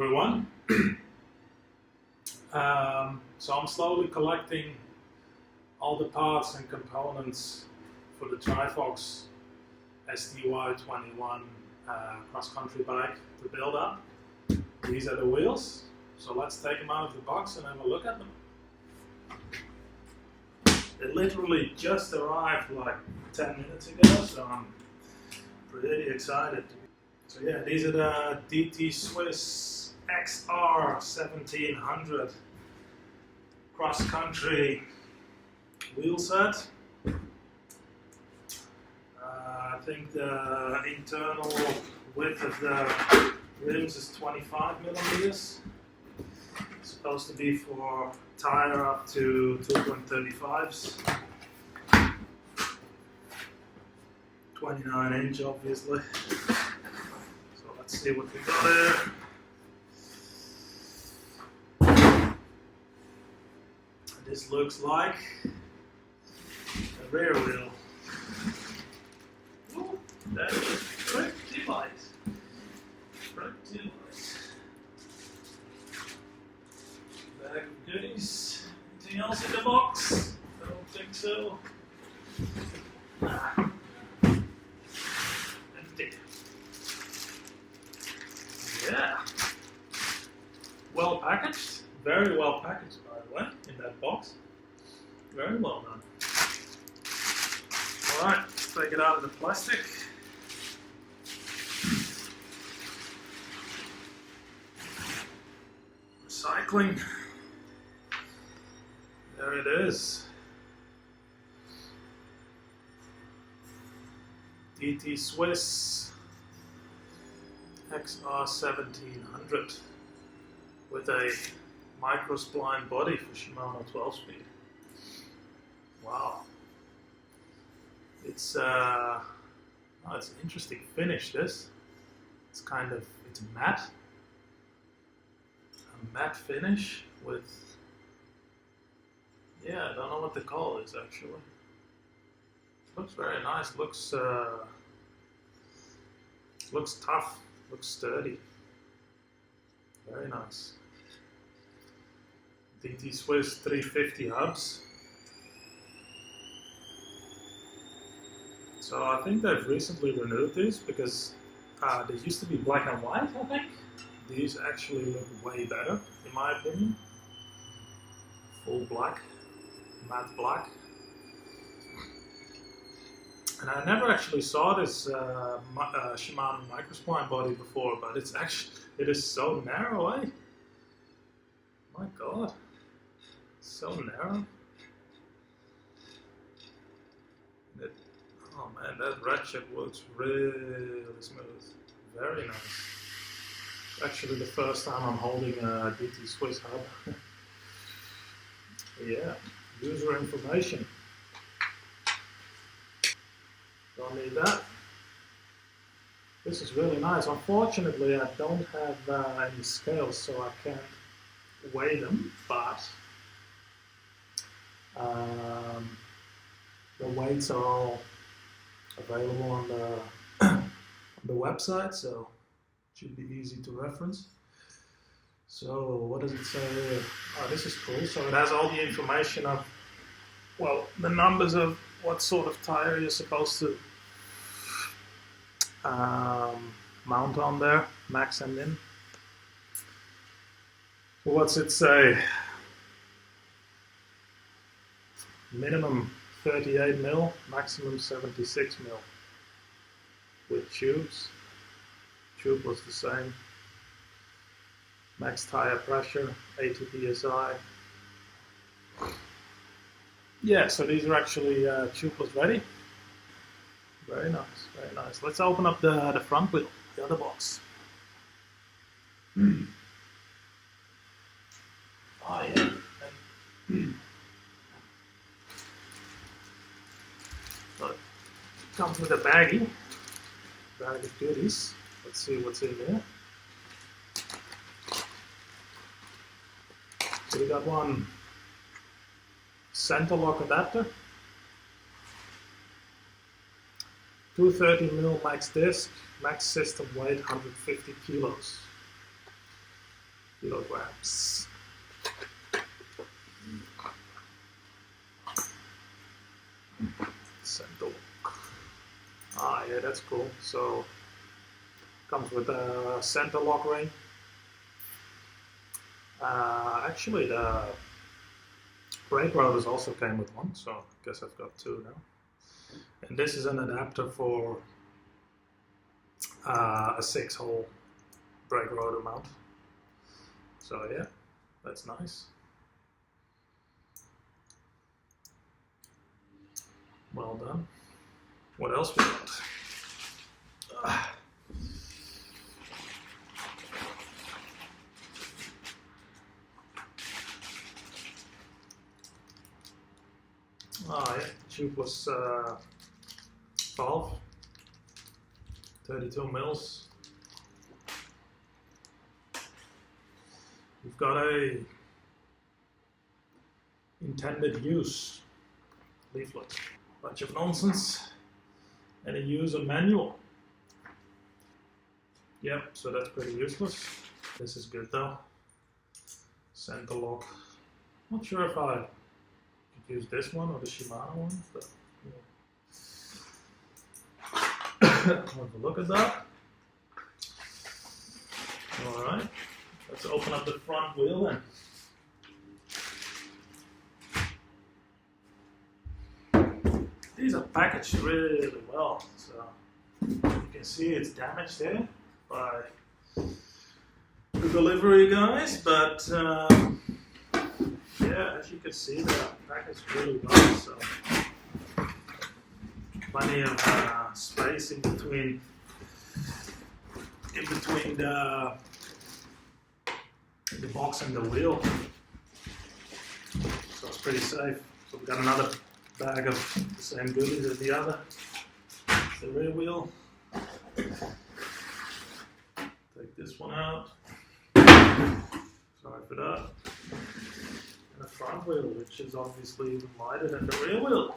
everyone. So I'm slowly collecting all the parts and components for the Trifox STY21 cross-country bike to build up. These are the wheels, so let's take them out of the box and have a look at them. They literally just arrived like 10 minutes ago, so I'm pretty excited. So yeah, these are the DT Swiss XR1700 cross-country wheel set. I think the internal width of the rims is 25 millimeters. It's supposed to be for tire up to 2.35s. 29 inch obviously. So let's see what we got here. This looks like a rear wheel. Ooh, that is pretty light. Pretty light. Bag of goodies. Anything else in the box? I don't think so. Empty. Yeah. Well packaged. Very well packaged, by the way, in that box. Very well done. Alright, let's take it out of the plastic. Recycling. There it is. DT Swiss XR1700 with a microspline body for Shimano 12-speed. Wow. It's an interesting finish, this. It's matte. A matte finish with, yeah, I don't know what the color is actually. Looks very nice, looks tough, looks sturdy. Very nice. DT Swiss 350 hubs. So I think they've recently renewed these because they used to be black and white, I think. These actually look way better, in my opinion. Full black, matte black. And I never actually saw this Shimano microspline body before, but it is so narrow, eh? My God, so narrow. Oh man, that ratchet works really smooth. Very nice. Actually the first time I'm holding a DT Swiss hub. Yeah, user information. Don't need that. This is really nice. Unfortunately, I don't have any scales, so I can't weigh them, but the weights are all available on the website, so it should be easy to reference. So what does it say here? Oh, this is cool. So it has all the information of, well, the numbers of what sort of tire you're supposed to mount on there, max and min. So what's it say? Minimum 38 mil, maximum 76 mil. With tubes. Tube was the same. Max tire pressure, 80 psi. Yeah, so these are actually tubeless ready. Very nice, very nice. Let's open up the front wheel, the other box. Oh yeah. So it comes with a bag of goodies. Let's see what's in there. So we got one center lock adapter, 230mm max disc, max system weight 150 kilos. kilograms. Center lock. Ah, yeah, that's cool. So comes with a center lock ring. Actually, the brake rotors also came with one, so I guess I've got two now. And this is an adapter for a 6-hole brake rotor mount. So yeah, that's nice. Well done. What else we got? Ah, yeah, tubeless valve, 32 mils. We've got a intended use leaflet, bunch of nonsense, and a user manual. Yep, so that's pretty useless. This is good though. Center lock. Not sure if I could use this one or the Shimano one, but yeah. Have a look at that. Alright, let's open up the front wheel then. These are packaged really well, so you can see it's damaged here by the delivery guys, but yeah, as you can see, they're packaged really well, so plenty of space in between the box and the wheel, so it's pretty safe. So we've got another bag of the same goodies as the other. The rear wheel. Take this one out. Sorry for that. And the front wheel, which is obviously even lighter than the rear wheel.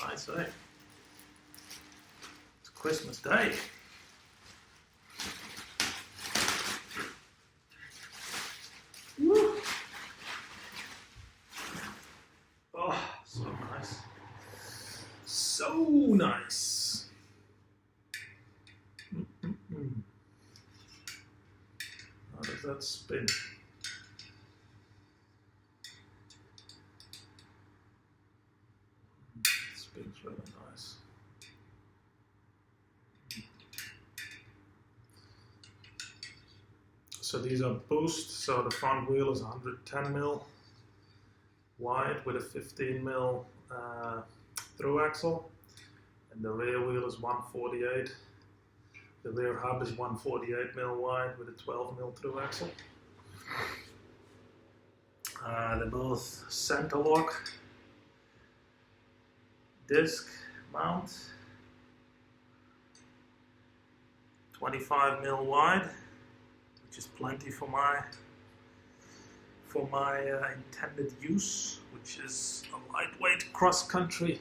Nice, eh? It's Christmas Day. Woo! Oh, so nice. So nice. How does that spin? It spins really nice. So these are boost, so the front wheel is 110 mil wide with a 15 mil through axle, and the rear wheel is 148. The rear hub is 148 mil wide with a 12 mil through axle. They're both center lock disc mount, 25 mil wide, which is plenty for my intended use, which is a lightweight cross-country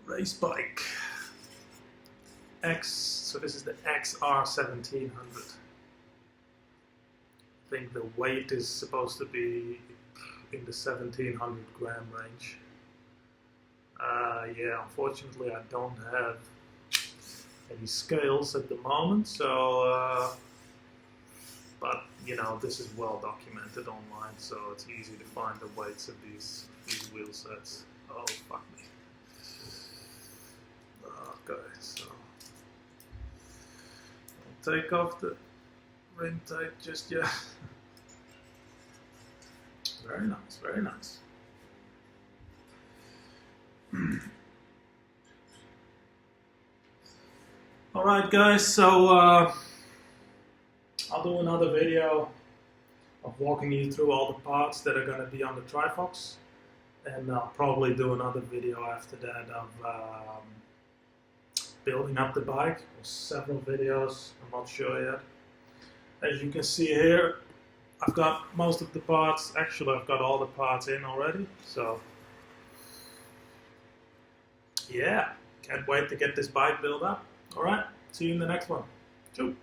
race bike. So this is the XR1700. I think the weight is supposed to be in the 1700 gram range. Yeah, unfortunately I don't have any scales at the moment, so but you know, this is well documented online, so it's easy to find the weights of these wheel sets. Oh fuck me. Okay, so I'll take off the rim tape just yet. Very nice, very nice. Alright guys, so I'll do another video of walking you through all the parts that are going to be on the Trifox, and I'll probably do another video after that of building up the bike, or several videos, I'm not sure yet. As you can see here, I've got most of the parts, actually I've got all the parts in already, so yeah, can't wait to get this bike built up. Alright, see you in the next one. Two.